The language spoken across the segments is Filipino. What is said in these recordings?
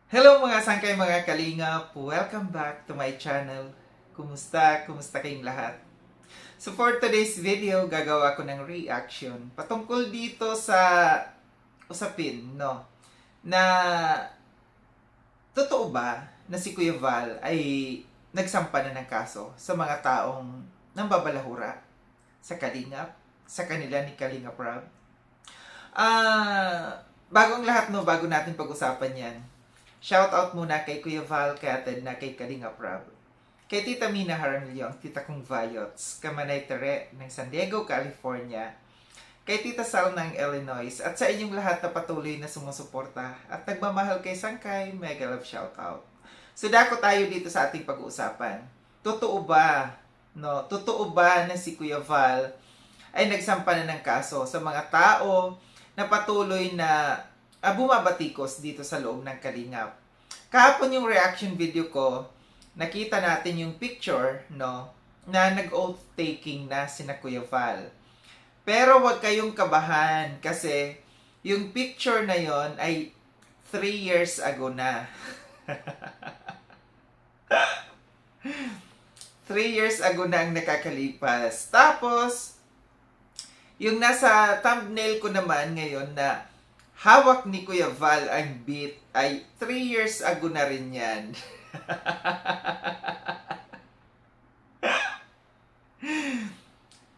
Hello mga sangkay, mga kalingap! Welcome back to my channel. Kumusta? Kumusta kayong lahat? So for today's video, gagawa ko ng reaction patungkol dito sa usapin, no? Na totoo ba na si Kuya Val ay nagsampa na ng kaso sa mga taong nambabalahura sa Kalingap, sa kanila ni Kalingap Rob? Bagong lahat, no, bago natin pag-usapan yan, shout out muna kay Kuya Val, kay Ate na, kay Kalinga Prab. Kay Tita Mina Haramilyo, ang tita kong Vayots, Kamanay Tere ng San Diego, California. Kay Tita Sal ng Illinois. At sa inyong lahat na patuloy na sumusuporta at nagmamahal kay Sangkay, mega love shout out. So dako tayo dito sa ating pag-uusapan. Totoo ba, no? Totoo ba na si Kuya Val ay nagsampa na ng kaso sa mga tao na patuloy na bumabatikos dito sa loob ng Kalingap? Kahapon yung reaction video ko, nakita natin yung picture, no, na nag-oath taking na sina Kuya Val. Pero wag kayong kabahan kasi yung picture na yon ay 3 years ago na. 3 years ago na ang nakakalipas. Tapos, yung nasa thumbnail ko naman ngayon na hawak ni Kuya Val ang beat ay 3 years ago na rin yan.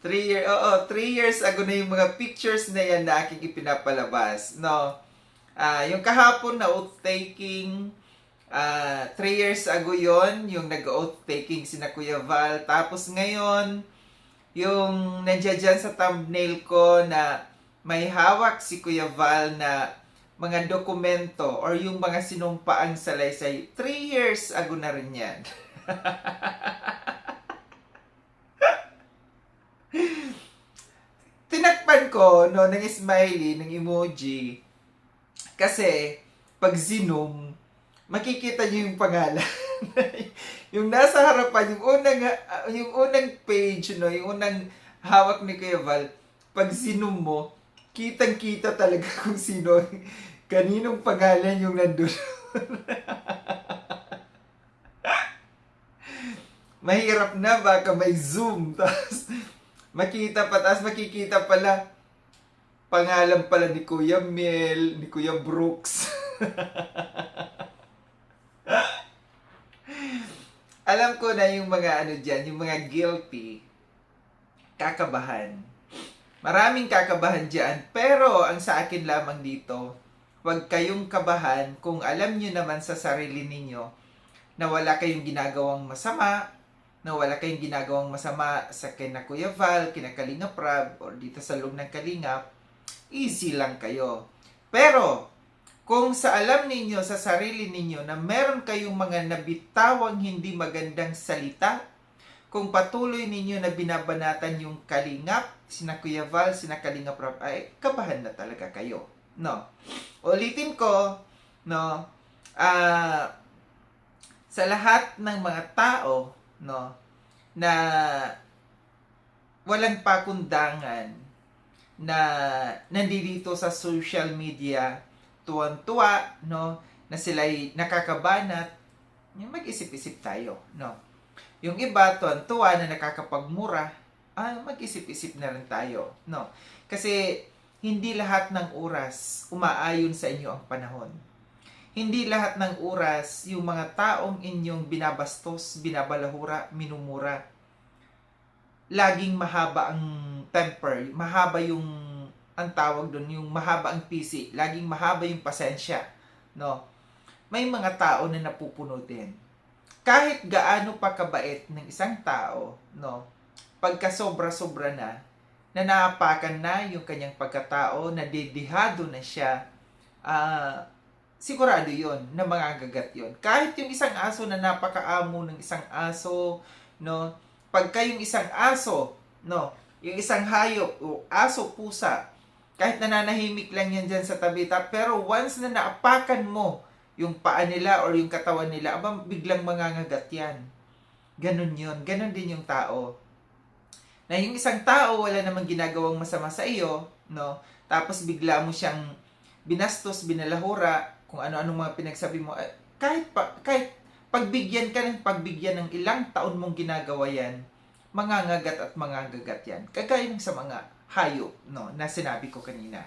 3 years ago na yung mga pictures na yan na aking ipinapalabas. No? Yung kahapon na oath taking, 3 years ago yon yung nag-oath taking sina Kuya Val. Tapos ngayon, yung nandiyan dyan sa thumbnail ko na may hawak si Kuya Val na mga dokumento or yung mga sinumpaang salaysay, 3 years ago na rin yan. Tinakpan ko no, ng smiley, ng emoji, kasi pag zinom, makikita niyo yung pangalan. Yung nasa harapan, yung unang page, no, yung unang hawak ni Kuya Val, pag zinom mo, kitang-kita talaga kung sino, kaninong pangalan yung nandun. Mahirap na, baka may zoom, tapos makikita pala, pangalan pala ni Kuya Mel, ni Kuya Brooks. Alam ko na yung mga ano dyan, yung mga guilty, kakabahan. Maraming kakabahan dyan, pero ang sa akin lamang dito, huwag kayong kabahan kung alam nyo naman sa sarili ninyo na wala kayong ginagawang masama, sa kina Kuya Val, kina Kalinga Prab, or dito sa loob ng Kalingap, easy lang kayo. Pero, kung sa alam ninyo, sa sarili ninyo, na meron kayong mga nabitawang hindi magandang salita, kung patuloy ninyo na binabanatan yung Kalingap, sina Kuya Val, sina Kalinga Prab, ay kabahan na talaga kayo. No? Ulitin ko, no, sa lahat ng mga tao, no, na walang pakundangan, na nandito sa social media, tuwan-tuwa, no, na sila'y nakakabanat, mag-isip-isip tayo, no. Yung iba, tuwan-tuwa na nakakapagmura, mag-isip-isip na rin tayo, no. Kasi hindi lahat ng oras umaayon sa inyo ang panahon. Hindi lahat ng oras yung mga taong inyong binabastos, binabalahura, minumura, laging mahaba ang temper, mahaba yung ang tawag doon, yung mahaba ang PC, laging mahaba yung pasensya, no? May mga tao na napupuno din. Kahit gaano pa kabait ng isang tao, no? Pagka sobra-sobra na naapakan na yung kanyang pagkatao, nadidihado na siya, sigurado yon na mangangagat yon. Kahit yung isang aso na napakaamo ng isang aso, no? Pagka yung isang aso, no, yung isang hayop o aso, pusa, kahit nananahimik lang yan dyan sa tabi, pero once na naapakan mo yung paa nila or yung katawan nila, biglang mangangagat yan. Ganun yun. Ganun din yung tao. Na yung isang tao wala namang ginagawang masama sa iyo, no? Tapos bigla mo siyang binastos, binalahura, kung ano-anong mga pinagsabi mo, kahit pagbigyan ka ng pagbigyan ng ilang taon mong ginagawa yan, mangangagat at mangangagat yan. Kagaya ng sa mga hayop, no, na sinabi ko kanina.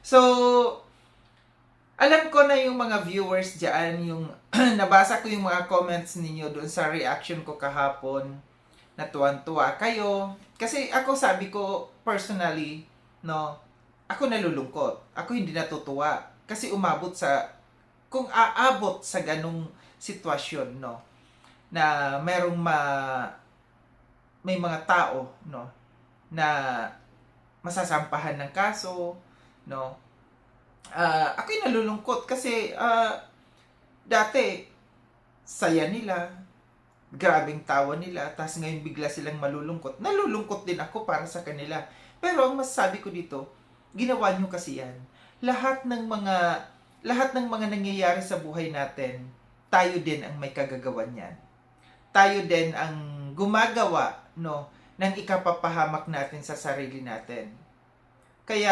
So, alam ko na yung mga viewers dyan, yung nabasa ko yung mga comments ninyo doon sa reaction ko kahapon, na tuwan-tuwa kayo. Kasi ako, sabi ko, personally, no, ako nalulungkot. Ako hindi natutuwa. Kasi kung aabot sa ganong sitwasyon, no, na may mga tao, no, na masasampahan ng kaso, no, ako'y nalulungkot kasi dati saya nila, grabing tawa nila, tapos ngayon bigla silang malulungkot. Nalulungkot din ako para sa kanila. Pero ang masasabi ko dito, ginawa nyo kasi yan. Lahat ng mga nangyayari sa buhay natin, tayo din ang may kagagawan yan. Tayo din ang gumagawa, no, ng ikapapahamak natin sa sarili natin. Kaya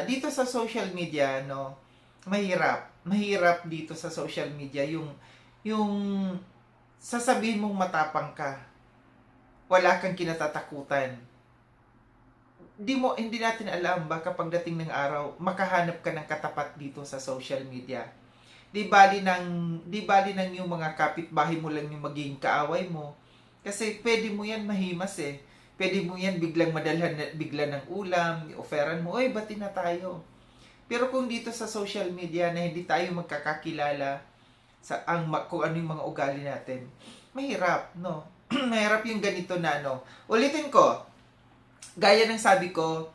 dito sa social media, no, mahirap dito sa social media yung sasabihin mong matapang ka. Wala kang kinatatakutan. Hindi natin alam, baka pagdating ng araw, makahanap ka ng katapat dito sa social media. Di bali nang yung mga kapitbahay mo lang yung magiging kaaway mo. Kasi pwede mo yan mahimas eh. Pwede mo yan biglang madalhan bigla ng ulam, offeran mo, oy, bati na tayo. Pero kung dito sa social media na hindi tayo magkakakilala kung ano yung mga ugali natin, mahirap, no? Mahirap yung ganito na, no? Ulitin ko, gaya ng sabi ko,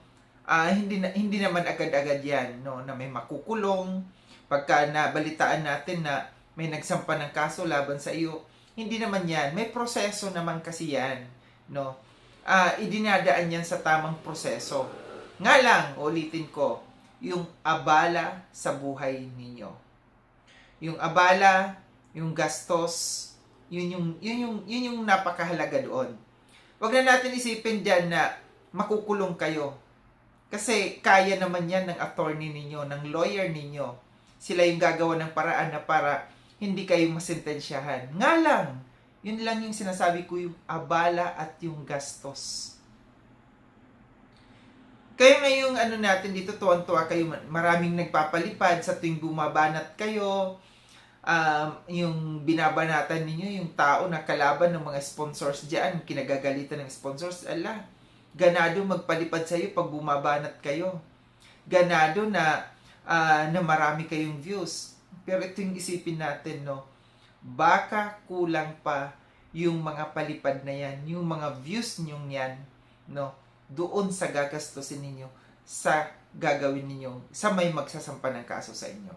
hindi naman agad-agad yan, no? Na may makukulong, pagka nabalitaan natin na may nagsampa ng kaso laban sa iyo, hindi naman yan. May proseso naman kasi yan, no? Idinadaan yan sa tamang proseso. Nga lang, ulitin ko, yung abala sa buhay ninyo. Yung abala, yung gastos, yun yung napakahalaga doon. Huwag na natin isipin dyan na makukulong kayo. Kasi kaya naman yan ng attorney ninyo, ng lawyer ninyo. Sila yung gagawa ng paraan na para hindi kayo masentensyahan. Nga lang, yun lang yung sinasabi ko, yung abala at yung gastos. Kaya ngayong natin dito, tuwan-tuwa kayo, maraming nagpapalipad sa tuwing bumabanat kayo, yung binabanatan ninyo, yung tao na kalaban ng mga sponsors dyan, kinagagalitan ng sponsors, ganado magpalipad sa'yo pag bumabanat kayo. Ganado na marami kayong views. Pero ito yung isipin natin, no? Baka kulang pa yung mga palipad na yan, yung mga views nyong yan, no? Doon sa gagastusin ninyo, sa gagawin ninyo, sa may magsasampa ng kaso sa inyo.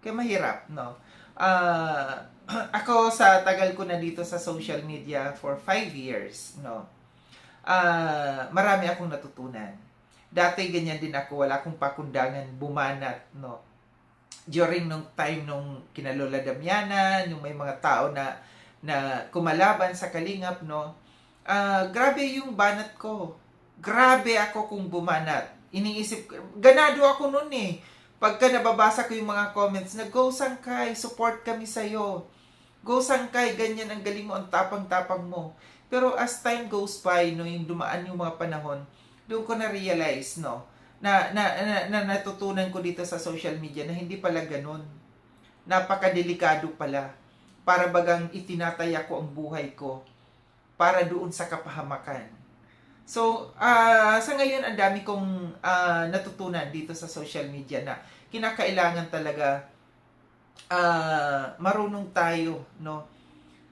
Kaya mahirap, no? Ako sa tagal ko na dito sa social media for 5 years, no? Marami akong natutunan. Dati ganyan din ako, wala akong pakundangan, bumanat, no? During nung time nung kinalola Damiana, nung may mga tao na kumalaban sa Kalingap, no? Grabe yung banat ko. Grabe ako kung bumanat. Iniisip ko, ganado ako noon eh. Pagka nababasa ko yung mga comments na, go Sangkay, support kami sa'yo. Go Sangkay, ganyan ang galing mo, ang tapang-tapang mo. Pero as time goes by, no, yung dumaan yung mga panahon, doon ko na-realize, no, na natutunan ko dito sa social media na hindi pala ganun. Napakadelikado pala. Para bagang itinataya ko ang buhay ko para doon sa kapahamakan. So, sa ngayon, ang dami kong natutunan dito sa social media na kinakailangan talaga marunong tayo, no?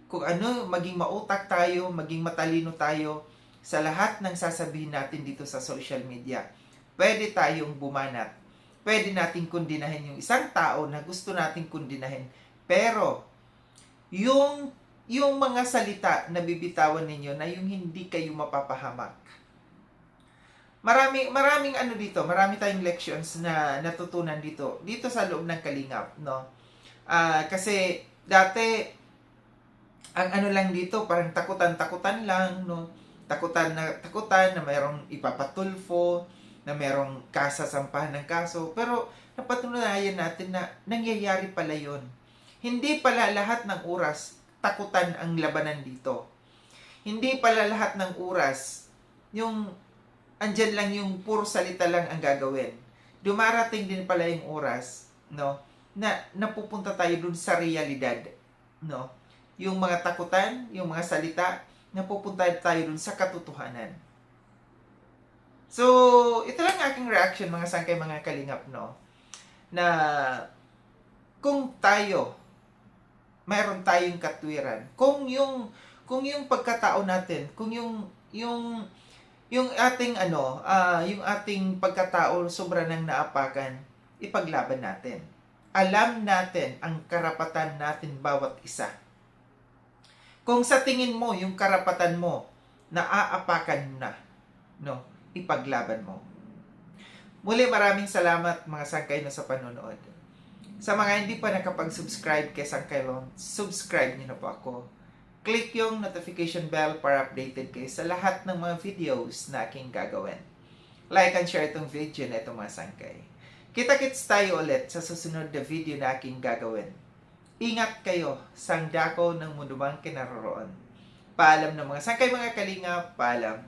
Kung ano, maging mautak tayo, maging matalino tayo sa lahat ng sasabihin natin dito sa social media. Pwede tayong bumanat. Pwede nating kundinahin yung isang tao na gusto nating kundinahin. Pero, yung mga salita na bibitawan ninyo na yung hindi kayo mapapahamak. Marami tayong lections na natutunan dito sa loob ng Kalingap, no? Kasi dati ang lang dito, parang takutan lang, no? Takutan na mayroong ipapatulfo, na mayroong kasasampahan ng kaso. Pero napatunayan natin na nangyayari pala yun. Hindi pala lahat ng oras takutan ang labanan dito. Hindi pala lahat ng oras yung andyan lang yung puro salita lang ang gagawin. Dumarating din pala yung oras, no, na napupunta tayo dun sa realidad, no. Yung mga takutan, yung mga salita, napupunta tayo dun sa katotohanan. So, ito lang aking reaction mga sangkay, mga kalingap, no, na kung tayo mayroon tayong katwiran, kung yung pagkatao natin, kung yung ating yung ating pagkatao sobra nang naapakan, ipaglaban natin. Alam natin ang karapatan natin bawat isa. Kung sa tingin mo yung karapatan mo naaapakan na, no, ipaglaban mo. Muli, maraming salamat mga sangkay na sa panonood. Sa mga hindi pa nakapag-subscribe kay Sangkay Lon, subscribe niyo na po ako. Click yung notification bell para updated kayo sa lahat ng mga videos na aking gagawin. Like and share itong video na itong mga sangkay. Kita-kits tayo ulit sa susunod na video na aking gagawin. Ingat kayo sa dako ng mundo mang kinaroroon. Paalam ng mga sangkay, mga kalingap, paalam.